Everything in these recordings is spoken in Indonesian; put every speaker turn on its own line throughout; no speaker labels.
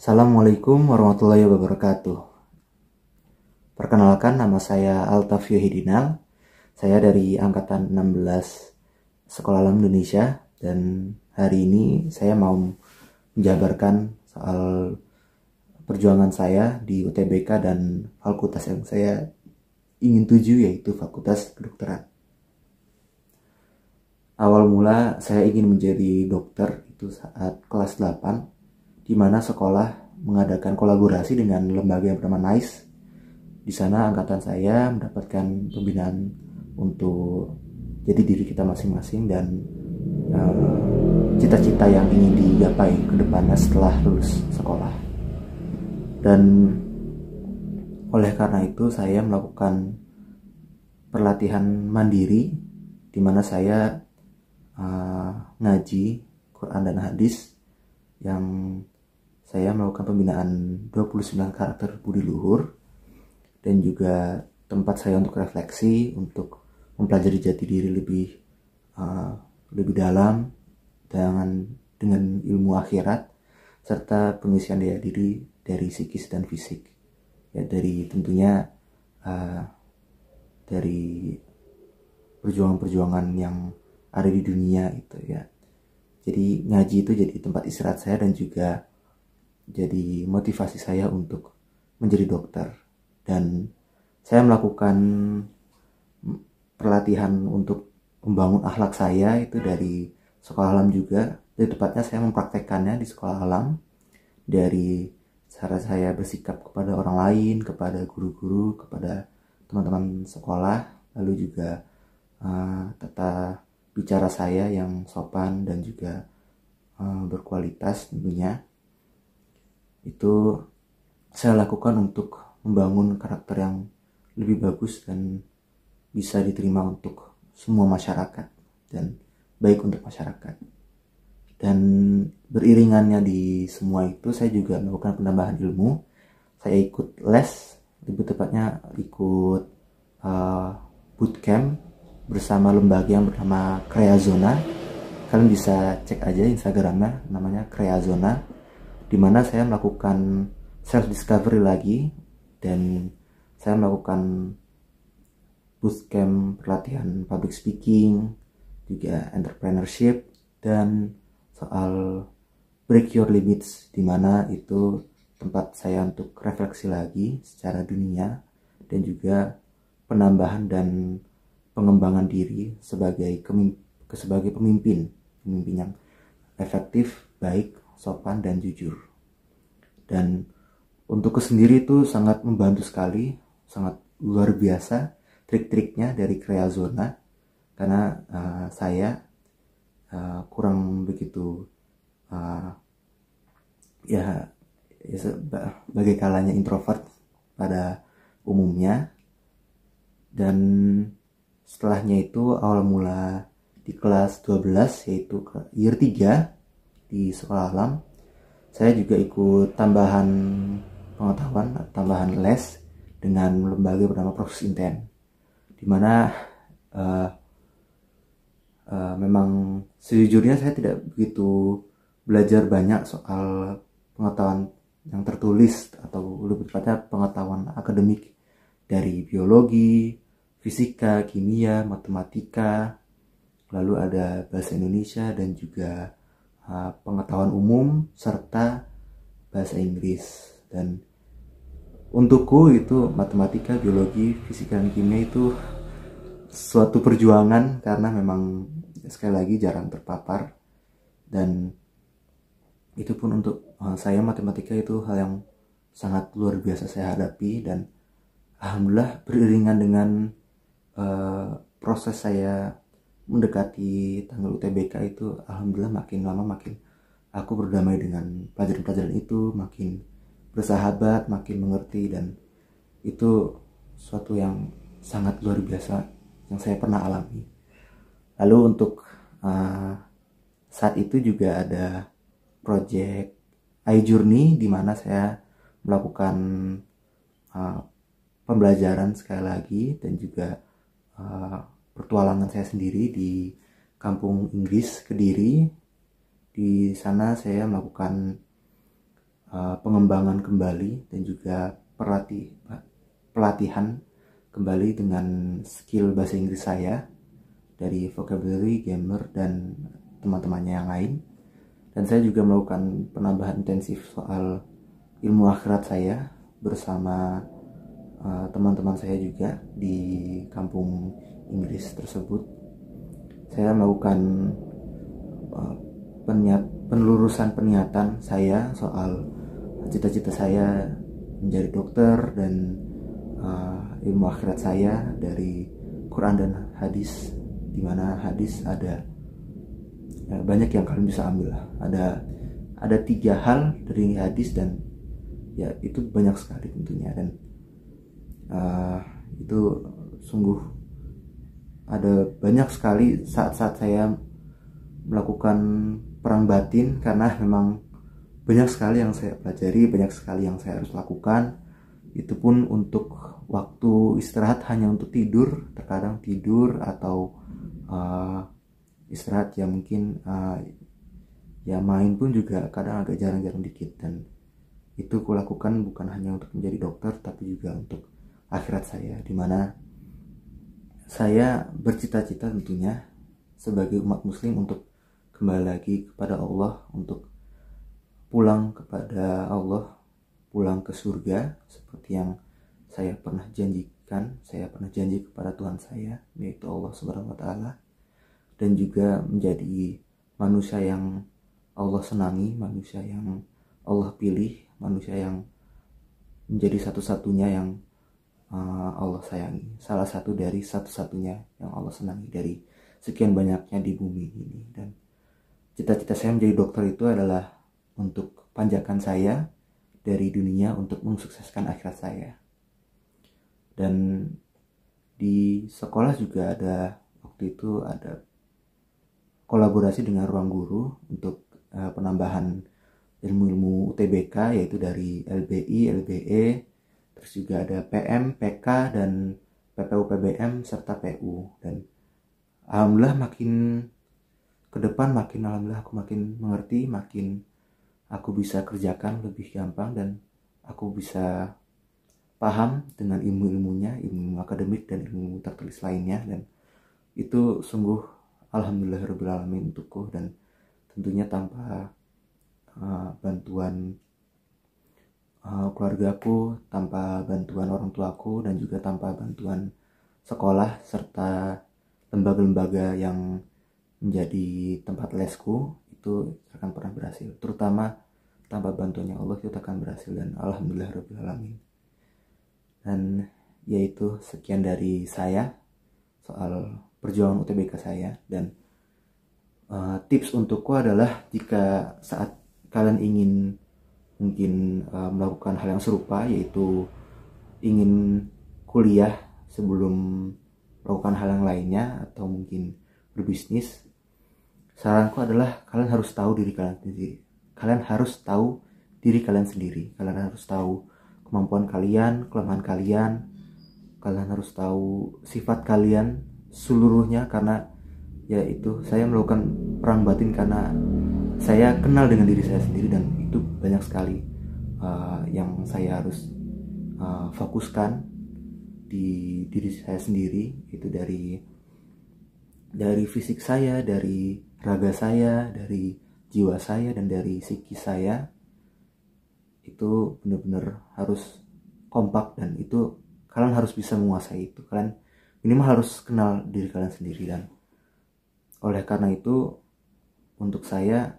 Assalamualaikum warahmatullahi wabarakatuh. Perkenalkan, nama saya Altavio Hidinal. Saya dari angkatan 16 Sekolah Alam Indonesia, dan hari ini saya mau menjabarkan soal perjuangan saya di UTBK dan fakultas yang saya ingin tuju, yaitu Fakultas Kedokteran. Awal mula saya ingin menjadi dokter itu saat kelas 8, di mana sekolah mengadakan kolaborasi dengan lembaga yang bernama NICE. Di sana angkatan saya mendapatkan pembinaan untuk jadi diri kita masing-masing dan cita-cita yang ingin digapai ke depannya setelah lulus sekolah. Dan oleh karena itu saya melakukan pelatihan mandiri, di mana saya ngaji Quran dan hadis, yang saya melakukan pembinaan 29 karakter budi luhur, dan juga tempat saya untuk refleksi, untuk mempelajari jati diri lebih dalam dengan ilmu akhirat, serta pengisian daya diri dari psikis dan fisik, ya, dari tentunya dari perjuangan-perjuangan yang ada di dunia itu, ya. Jadi ngaji itu jadi tempat istirahat saya dan juga jadi motivasi saya untuk menjadi dokter. Dan saya melakukan pelatihan untuk membangun akhlak saya itu dari sekolah alam juga. Di tepatnya saya mempraktekkannya di sekolah alam, dari cara saya bersikap kepada orang lain, kepada guru-guru, kepada teman-teman sekolah, lalu juga tata bicara saya yang sopan dan juga berkualitas tentunya. Itu saya lakukan untuk membangun karakter yang lebih bagus dan bisa diterima untuk semua masyarakat dan baik untuk masyarakat. Dan beriringannya di semua itu, saya juga melakukan penambahan ilmu. Saya ikut les, lebih tepatnya ikut bootcamp bersama lembaga yang bernama Creazona. Kalian bisa cek aja Instagramnya, namanya Creazona, dimana saya melakukan self discovery lagi, dan saya melakukan bootcamp pelatihan public speaking, juga entrepreneurship, dan soal break your limits, dimana itu tempat saya untuk refleksi lagi secara dunia, dan juga penambahan dan pengembangan diri sebagai pemimpin yang efektif, baik, sopan, dan jujur. Dan untuk sendiri itu sangat membantu sekali, sangat luar biasa trik-triknya dari Creazona, karena saya kurang begitu sebagai kalanya introvert pada umumnya. Dan setelahnya itu awal mula di kelas 12, yaitu year 3 di sekolah alam, saya juga ikut tambahan pengetahuan, tambahan les dengan lembaga bernama Proses Inten, dimana memang sejujurnya saya tidak begitu belajar banyak soal pengetahuan yang tertulis, atau lebih tepatnya pengetahuan akademik dari biologi, fisika, kimia, matematika, lalu ada bahasa Indonesia, dan juga pengetahuan umum serta bahasa Inggris. Dan untukku itu matematika, biologi, fisika, dan kimia itu suatu perjuangan, karena memang sekali lagi jarang terpapar. Dan itu pun untuk saya, matematika itu hal yang sangat luar biasa saya hadapi, dan alhamdulillah beriringan dengan proses saya mendekati tanggal UTBK itu, alhamdulillah makin lama makin aku berdamai dengan pelajaran-pelajaran itu, makin bersahabat, makin mengerti, dan itu suatu yang sangat luar biasa yang saya pernah alami. Lalu untuk saat itu juga ada project iJourney, di mana saya melakukan pembelajaran sekali lagi, dan juga pertualangan saya sendiri di kampung Inggris Kediri. Di sana saya melakukan pengembangan kembali dan juga pelatihan kembali dengan skill bahasa Inggris saya dari vocabulary, grammar, dan teman-temannya yang lain. Dan saya juga melakukan penambahan intensif soal ilmu akhirat saya bersama teman-teman saya juga di kampung Inggris tersebut. Saya melakukan penelurusan peniatan saya soal cita-cita saya menjadi dokter dan ilmu akhirat saya dari Quran dan hadis, di mana hadis ada banyak yang kalian bisa ambil lah. Ada 3 hal dari hadis dan ya itu banyak sekali tentunya, dan itu sungguh ada banyak sekali saat-saat saya melakukan perang batin, karena memang banyak sekali yang saya pelajari, banyak sekali yang saya harus lakukan. Itu pun untuk waktu istirahat hanya untuk tidur, terkadang tidur atau istirahat ya mungkin ya main pun juga kadang agak jarang-jarang dikit. Dan itu kulakukan bukan hanya untuk menjadi dokter, tapi juga untuk akhirat saya, dimana saya bercita-cita tentunya sebagai umat muslim untuk kembali lagi kepada Allah, untuk pulang kepada Allah, pulang ke surga seperti yang saya pernah janjikan. Saya pernah janji kepada Tuhan saya, yaitu Allah Subhanahu wa taala, dan juga menjadi manusia yang Allah senangi, manusia yang Allah pilih, manusia yang menjadi satu-satunya yang Allah sayangi, salah satu dari satu-satunya yang Allah senangi dari sekian banyaknya di bumi ini. Dan cita-cita saya menjadi dokter itu adalah untuk panjakan saya dari dunia untuk mensukseskan akhirat saya. Dan di sekolah juga waktu itu ada kolaborasi dengan ruang guru untuk penambahan ilmu-ilmu UTBK, yaitu dari LBI, LBE, terus juga ada PM, PK, dan PPU PBM serta PU. Dan alhamdulillah makin ke depan alhamdulillah aku makin mengerti, makin aku bisa kerjakan lebih gampang, dan aku bisa paham dengan ilmu-ilmunya, ilmu akademik dan ilmu tertulis lainnya. Dan itu sungguh alhamdulillahirabbil alamin untukku, dan tentunya tanpa bantuan keluargaku, tanpa bantuan orang tuaku, dan juga tanpa bantuan sekolah serta lembaga-lembaga yang menjadi tempat lesku, itu akan pernah berhasil. Terutama tanpa bantuannya Allah itu akan berhasil, dan alhamdulillahirabbil alamin. Dan yaitu sekian dari saya soal perjuangan UTBK saya. Dan tips untukku adalah jika saat kalian ingin mungkin melakukan hal yang serupa, yaitu ingin kuliah sebelum melakukan hal yang lainnya atau mungkin berbisnis, saranku adalah kalian harus tahu diri kalian sendiri. Kalian harus tahu diri kalian sendiri. Kalian harus tahu kemampuan kalian, kelemahan kalian. Kalian harus tahu sifat kalian seluruhnya, karena yaitu saya melakukan perang batin karena saya kenal dengan diri saya sendiri, dan itu banyak sekali yang saya harus fokuskan di diri saya sendiri, itu dari fisik saya, dari raga saya, dari jiwa saya, dan dari psikis saya. Itu benar-benar harus kompak, dan itu kalian harus bisa menguasai itu. Kalian minimal harus kenal diri kalian sendiri. Dan oleh karena itu, untuk saya,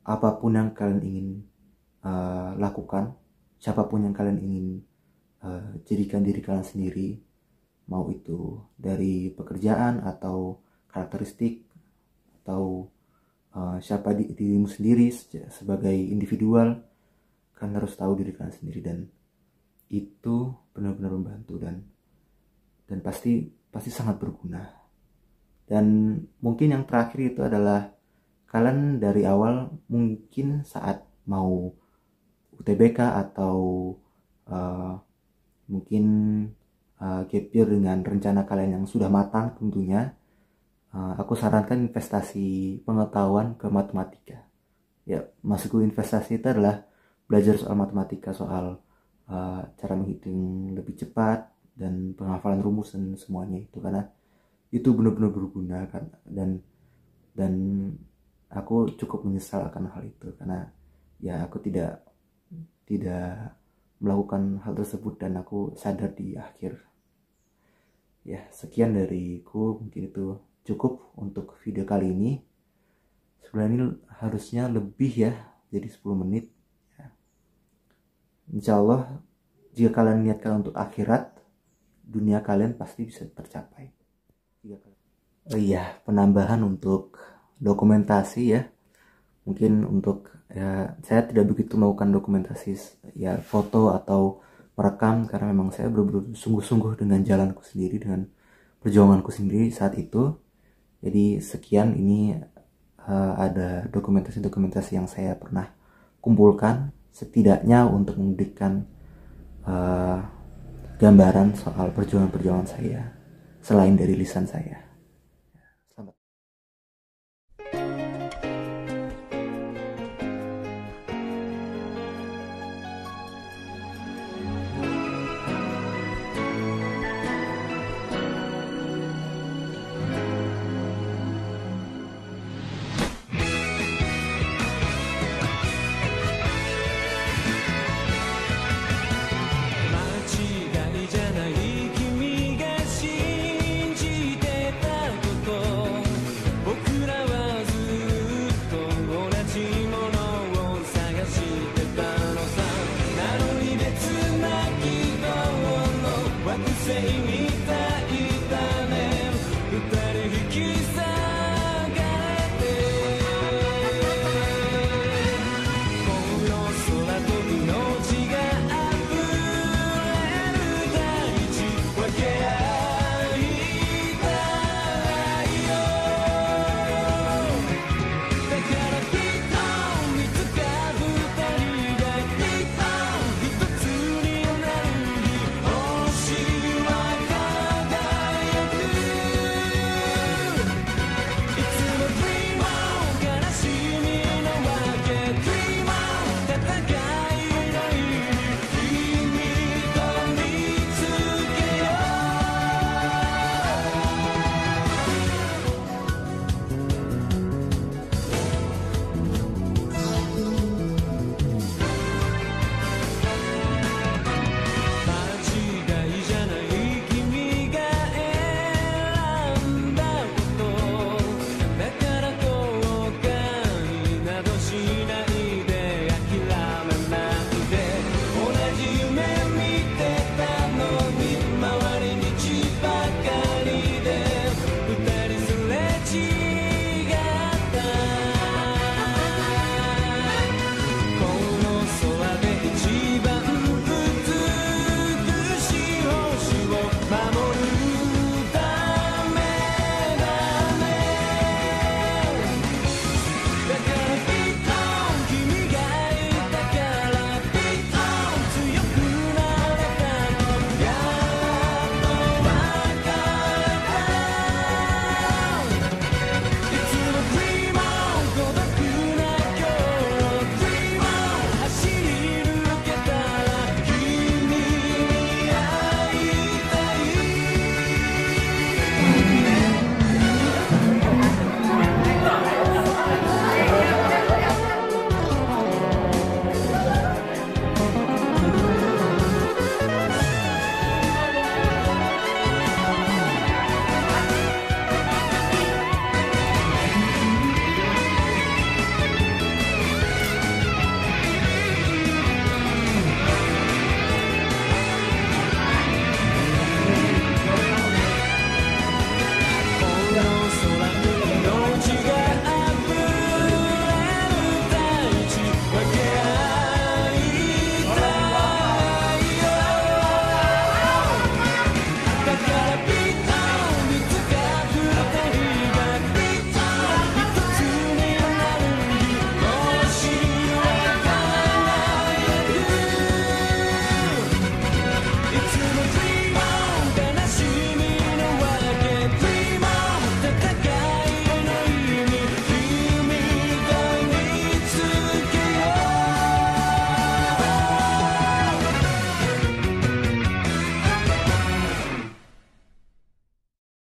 apapun yang kalian ingin lakukan, siapapun yang kalian ingin jadikan diri kalian sendiri, mau itu dari pekerjaan atau karakteristik atau siapa dirimu sendiri sebagai individual, kalian harus tahu diri kalian sendiri, dan itu benar-benar membantu dan pasti sangat berguna. Dan mungkin yang terakhir itu adalah kalian dari awal mungkin saat mau UTBK atau mungkin gap year dengan rencana kalian yang sudah matang tentunya, aku sarankan investasi pengetahuan ke matematika. Ya, maksudku investasi itu adalah belajar soal matematika, soal cara menghitung lebih cepat dan penghafalan rumus dan semuanya itu, karena itu benar-benar berguna kan. Dan aku cukup menyesal akan hal itu, karena ya aku tidak melakukan hal tersebut dan aku sadar di akhir. Ya, sekian dariku, mungkin itu cukup untuk video kali ini. Sebenarnya ini harusnya lebih ya, jadi 10 menit. Insya Allah jika kalian niatkan untuk akhirat, dunia kalian pasti bisa tercapai. Oh iya, penambahan untuk dokumentasi ya. Mungkin untuk ya, saya tidak begitu melakukan dokumentasi ya foto atau merekam, karena memang saya benar-benar sungguh-sungguh dengan jalanku sendiri, dengan perjuanganku sendiri saat itu. Jadi sekian, ini ada dokumentasi-dokumentasi yang saya pernah kumpulkan, setidaknya untuk memberikan gambaran soal perjuangan-perjuangan saya selain dari lisan saya.